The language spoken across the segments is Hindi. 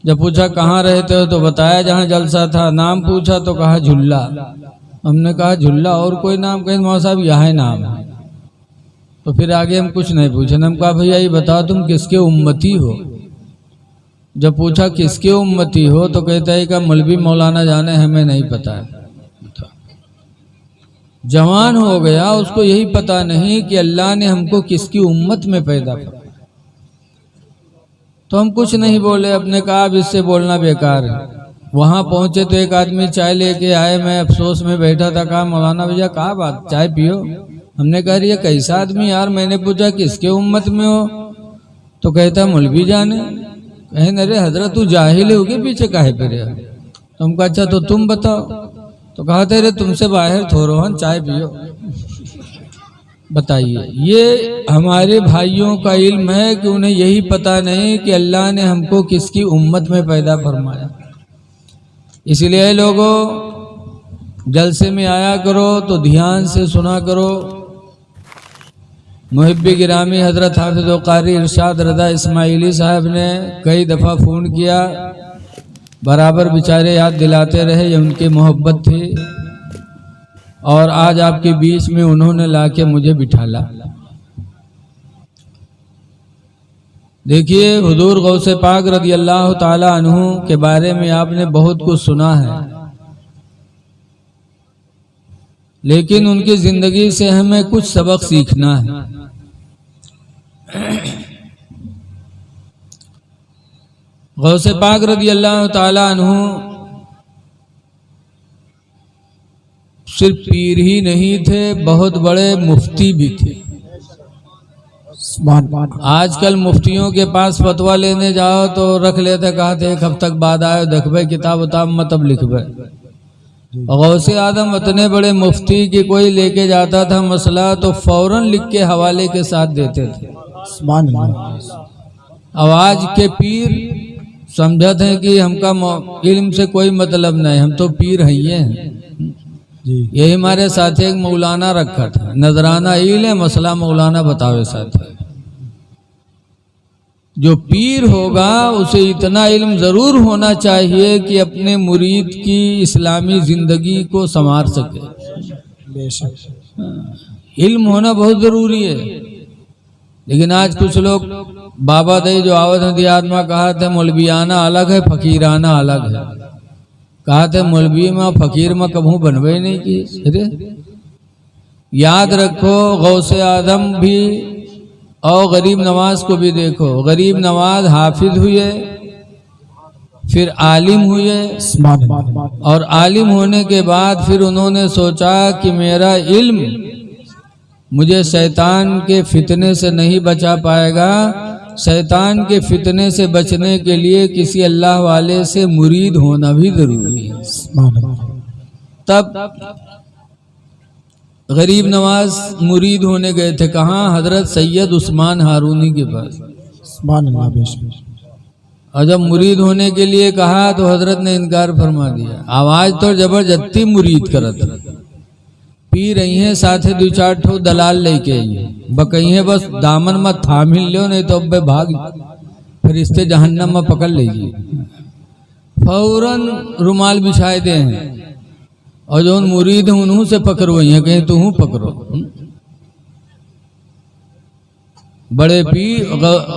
जब पूछा कहाँ रहते हो तो बताया जहाँ जलसा था। नाम पूछा तो कहा झुल्ला। हमने कहा झुल्ला और कोई नाम? कहे मौला साहब यह नाम है। तो फिर आगे हम कुछ नहीं पूछे। हम कहा भैया ये बताओ तुम किसके उम्मती हो? जब पूछा किसके उम्मती हो तो कहता है कि मौलवी मौलाना जाने, हमें नहीं पता है। जवान हो गया, उसको यही पता नहीं कि अल्लाह ने हमको किसकी उम्मत में पैदा किया। तो हम कुछ नहीं बोले, अपने कहा अब इससे बोलना बेकार है। वहां पहुंचे तो एक आदमी चाय लेके आए, मैं अफसोस में बैठा था। कहा मौलाना भैया कहा बात, चाय पियो। हमने कहा ये कैसा आदमी यार? मैंने पूछा किसके उम्मत में हो तो कहता मौलवी जाने। कहे अरे हजरत तू जाहिल हो के पीछे काहे फिरे? तो हम कहा अच्छा तो तुम बताओ। तो कहा तेरे तुमसे बाहर थोरो हन, चाय पियो। बताइए, ये हमारे भाइयों का इल्म है कि उन्हें यही पता नहीं कि अल्लाह ने हमको किसकी उम्मत में पैदा फरमाया। इसलिए लोगों, जलसे में आया करो तो ध्यान से सुना करो। मुहिब्बे गिरामी हजरत हाफिज व कारी इरशाद रज़ा इस्माइली साहब ने कई दफ़ा फ़ोन किया, बराबर बेचारे याद दिलाते रहे, ये उनकी मोहब्बत थी। और आज आपके बीच में उन्होंने लाके मुझे बिठाला। देखिए, हुजूर गौसे पाक रज़ी अल्लाह ताला अन्हु के बारे में आपने बहुत कुछ सुना है, लेकिन उनकी जिंदगी से हमें कुछ सबक सीखना है। गौसे पाक रज़ी अल्लाह ताला अन्हु सिर्फ पीर ही नहीं थे, बहुत बड़े मुफ्ती भी थे। आजकल मुफ्तियों के पास फतवा लेने जाओ तो रख लेते, कहते एक हफ्ते बाद आयो देखबे किताब उताब मतलब लिखबे। गौसे आदम इतने बड़े मुफ्ती कि कोई लेके जाता था मसला तो फौरन लिख के हवाले के साथ देते थे। आवाज के पीर समझते हैं कि हमका इल्म से कोई मतलब नहीं, हम तो पीर हैं। यही हमारे साथ एक मौलाना रखा था, नजराना इल्म मसला मौलाना बतावे साथ। जो पीर होगा उसे इतना इल्म जरूर होना चाहिए कि अपने मुरीद की इस्लामी जिंदगी को संवार सके। इल्म होना बहुत जरूरी है। लेकिन आज कुछ लोग बाबा दई जो आवत नदी आत्मा कहा थे मौलवियाना अलग है, फकीराना अलग है। कहा थे मौलवी में फकीर में कभू बनवे नहीं की। अरे याद रखो, गौसे आदम भी और गरीब नवाज को भी देखो। गरीब नवाज हाफिज हुए, फिर आलिम हुए, और आलिम होने के बाद फिर उन्होंने सोचा कि मेरा इल्म मुझे शैतान के फितने से नहीं बचा पाएगा। शैतान के फितने से बचने के लिए किसी अल्लाह वाले से मुरीद होना भी जरूरी है। तब गरीब नवाज मुरीद होने गए थे। कहाँ? हजरत सैयद उस्मान हारूनी के पास। और जब मुरीद होने के लिए कहा तो हजरत ने इनकार फरमा दिया। आवाज तो जबरदस्ती मुरीद करत पी रही हैं, साथे दो चार ठो दलाल लेके आइए, बकई है बस दामन मत थामिल लो, नहीं तो अब भाग फरिश्ते जहन्नम में पकड़ लीजिए। फौरन रुमाल बिछाए दे हैं, और जो मुरीद हैं उन्हों से पकड़वाई है, कहीं तू पकड़ो। बड़े पीर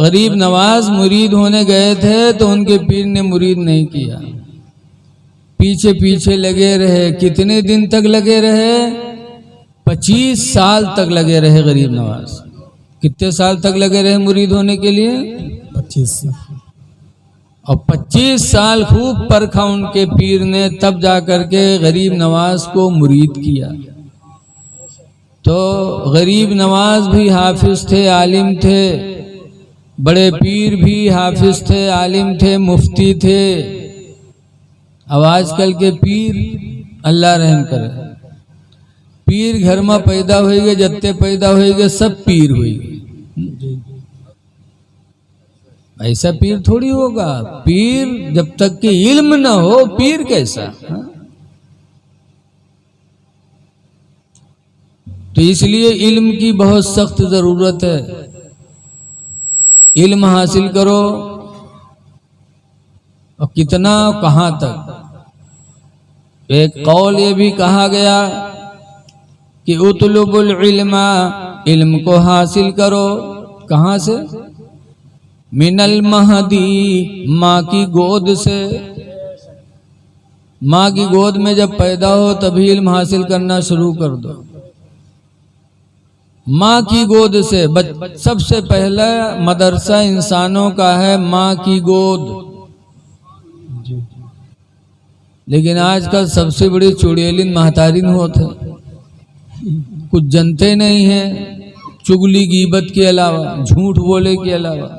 गरीब नवाज मुरीद होने गए थे तो उनके पीर ने मुरीद नहीं किया, पीछे पीछे लगे रहे। कितने दिन तक लगे रहे? 25 साल तक लगे रहे गरीब नवाज। कितने साल तक लगे रहे मुरीद होने के लिए? 25 साल। और 25 साल खूब परखा उनके पीर ने, तब जाकर के गरीब नवाज को मुरीद किया। तो गरीब नवाज भी हाफिज थे, आलिम थे। बड़े पीर भी हाफिज थे, आलिम थे, मुफ्ती थे। अब आजकल के पीर अल्लाह रहम करे, पीर घर में पैदा होएगे, जत्ते पैदा होएगे सब पीर होएगे। ऐसा पीर थोड़ी होगा। पीर जब तक कि इल्म न हो, पीर कैसा? तो इसलिए इल्म की बहुत सख्त जरूरत है। इल्म हासिल करो, और कितना कहाँ तक। एक कौल ये भी कहा गया कि उतलुबुल इल्मा, इल्म को हासिल करो। कहाँ से? मिनल महदी, माँ की गोद से। माँ की गोद में जब पैदा हो तभी इल्म हासिल करना शुरू कर दो। माँ की गोद से सबसे पहला मदरसा इंसानों का है माँ की गोद। लेकिन आजकल सबसे बड़ी चुड़ैलिन महतारिन होते, कुछ जनते नहीं है, चुगली गीबत के अलावा, झूठ बोले के अलावा।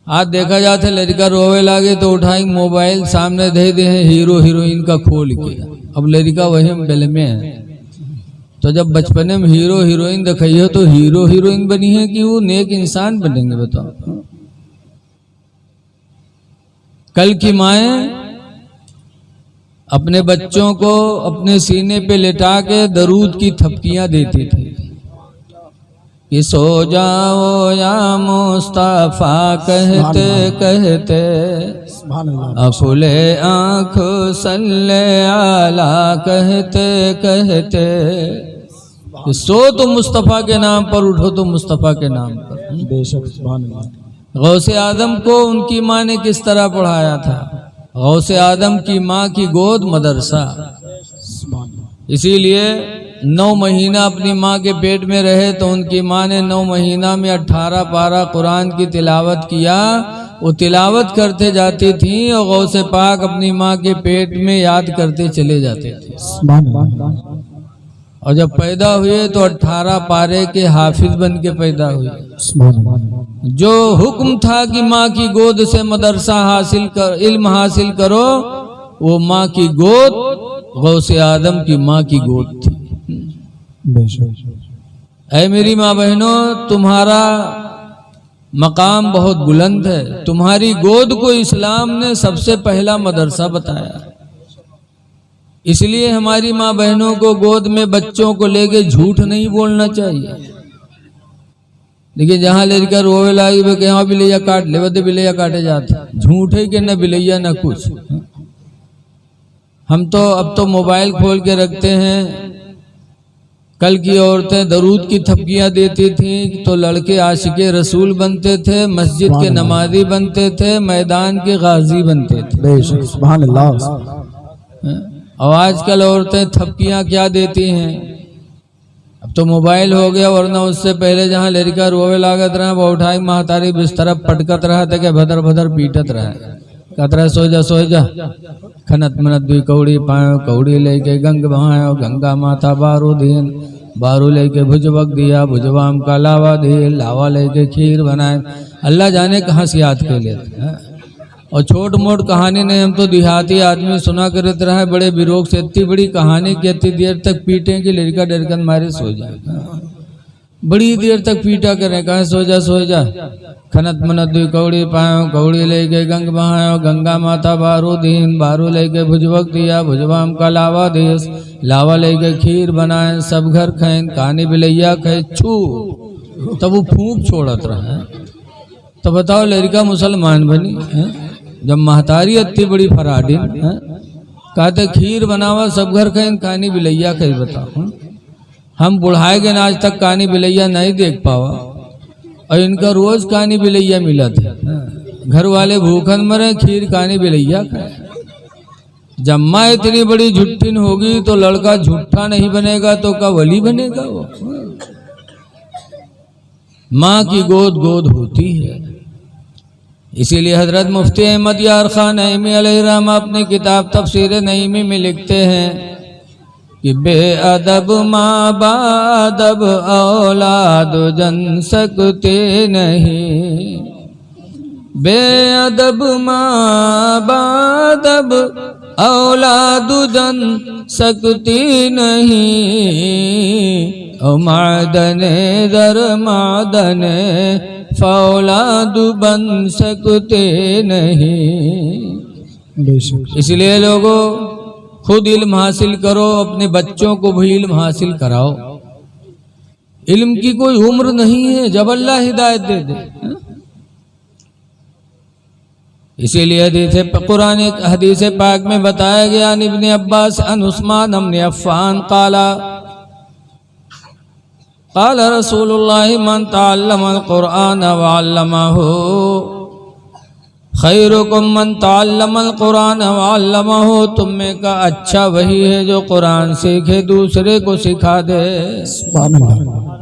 आज देखा जाता है लड़का रोवे लागे तो उठाई मोबाइल सामने दे दे हैं हीरो हीरोइन का खोल के। अब लड़का वही बेल में है, तो जब बचपने में हीरो हीरोइन दिखाई तो हीरो हीरोइन बनी है कि वो नेक इंसान बनेंगे? बताओ। कल की माएँ अपने बच्चों को अपने सीने पे लेटा के दरूद की थपकियां देती थी कि सो जाओ या मुस्तफा कहते कहते, अफुले आँख सल्ले आला कहते कहते। कि सो तो मुस्तफा के नाम पर, उठो तो मुस्तफा के नाम पर। बेशक सुभान अल्लाह। गौसे आदम को उनकी माँ ने किस तरह पढ़ाया था? गौसे आदम की माँ की गोद मदरसा। इसीलिए 9 महीना अपनी माँ के पेट में रहे तो उनकी माँ ने 9 महीना में 18 पारा कुरान की तिलावत किया। वो तिलावत करते जाती थी और गौसे पाक अपनी माँ के पेट में याद करते चले जाते थे। और जब पैदा हुए तो 18 पारे के हाफिज बन के पैदा हुए। जो हुक्म था कि माँ की गोद से मदरसा हासिल कर, इल्म हासिल करो, वो माँ की गोद गौसे आदम की माँ की गोद थी। ऐ मेरी माँ बहनों, तुम्हारा मकाम बहुत बुलंद है। तुम्हारी गोद को इस्लाम ने सबसे पहला मदरसा बताया। इसलिए हमारी माँ बहनों को गोद में बच्चों को लेके झूठ नहीं बोलना चाहिए। लेकिन जहाँ लड़का रोवे लागी वे कहीं बिलैया काट ले, बदे बिलैया काटे जाते। झूठ है कि न बिलैया न कुछ। हम तो अब तो मोबाइल खोल के रखते हैं। कल की औरतें दरूद की थपकियां देती थी तो लड़के आशिके रसूल बनते थे, मस्जिद के नमाजी बनते थे, मैदान के गाजी बनते थे। सुभान अल्लाह। और आजकल औरतें थपकियां क्या देती हैं? अब तो मोबाइल हो गया, वरना उससे पहले जहाँ लड़का रोवे लागत रहा वो उठाई महतारी बिस्तर पटकत रहा था, क्या भदर भदर पीटत रहा। कहत रहा सो जा खनत मनत दुई कौड़ी पायो, कौड़ी लेके गंग बहायो, गंगा माता बारू दीन, बारू लेके भुजबक दिया, भुजवाम का लावा दिए, लावा लेके खीर बनाए। अल्लाह जाने कहाँ से याद के लेते। और छोट मोट कहानी नहीं, हम तो देहाती आदमी सुना करते रहा है। बड़े बिरोग से इतनी बड़ी कहानी की इतनी देर तक पीटे कि लड़का डरकन मारे सो जाए। बड़ी देर तक पीटा करें, कहा सो जा खनत मनत दुई कौड़ी पायो, कौड़ी लेके गंग बहायो, गंगा माता बारू दीन, बारू लेके भुजबक दिया, भुजवाम का लावा देश, लावा लेके खीर बनाए, सब घर खैन, कहानी बिलैया खे छू। तब वो फूंक छोड़त रहा। तो बताओ लड़का मुसलमान बनी है? जब महतारी इतनी बड़ी फराडिन है, कहते खीर बनावा, सब घर कहीं, कहानी बिलैया कहीं। बताओ हम बुढ़ाए गए आज तक कहानी बिलैया नहीं देख पावा, और इनका रोज कहानी बिलैया मिला था। घर वाले भूखन मरे, खीर कहानी बिलैया खाए। जब माँ इतनी बड़ी झुट्ठिन होगी तो लड़का झूठा नहीं बनेगा तो का वली बनेगा वो? माँ की गोद गोद होती है। इसीलिए हजरत मुफ्ती अहमद यार खान नईमी अलैहिर्रहमा अपनी किताब तफसीर नईमी में लिखते हैं कि बेअदब माँ बादब औलाद जन सकते नहीं, बेअदब माँ बादब औलाद जन सकती नहीं, ओ मादने दर मादने फौलाद बन सकते नहीं। इसलिए लोगों खुद इल्म हासिल करो, अपने बच्चों को भी इल्म हासिल कराओ। इल्म की कोई उम्र नहीं है, जब अल्लाह हिदायत दे दे। इसीलिए कुरान हदीस पाक में बताया गया इब्न अब्बास अन उस्मान इब्न अफ़्फ़ान क़ाला क़ाल रसूलुल्लाह मन तअल्लमल क़ुरआन व अल्लमहु खैरुकुम मन तअल्लमल क़ुरआन व अल्लमहु। तुम में का अच्छा वही है जो कुरान सीखे दूसरे को सिखा दे। सुभान अल्लाह।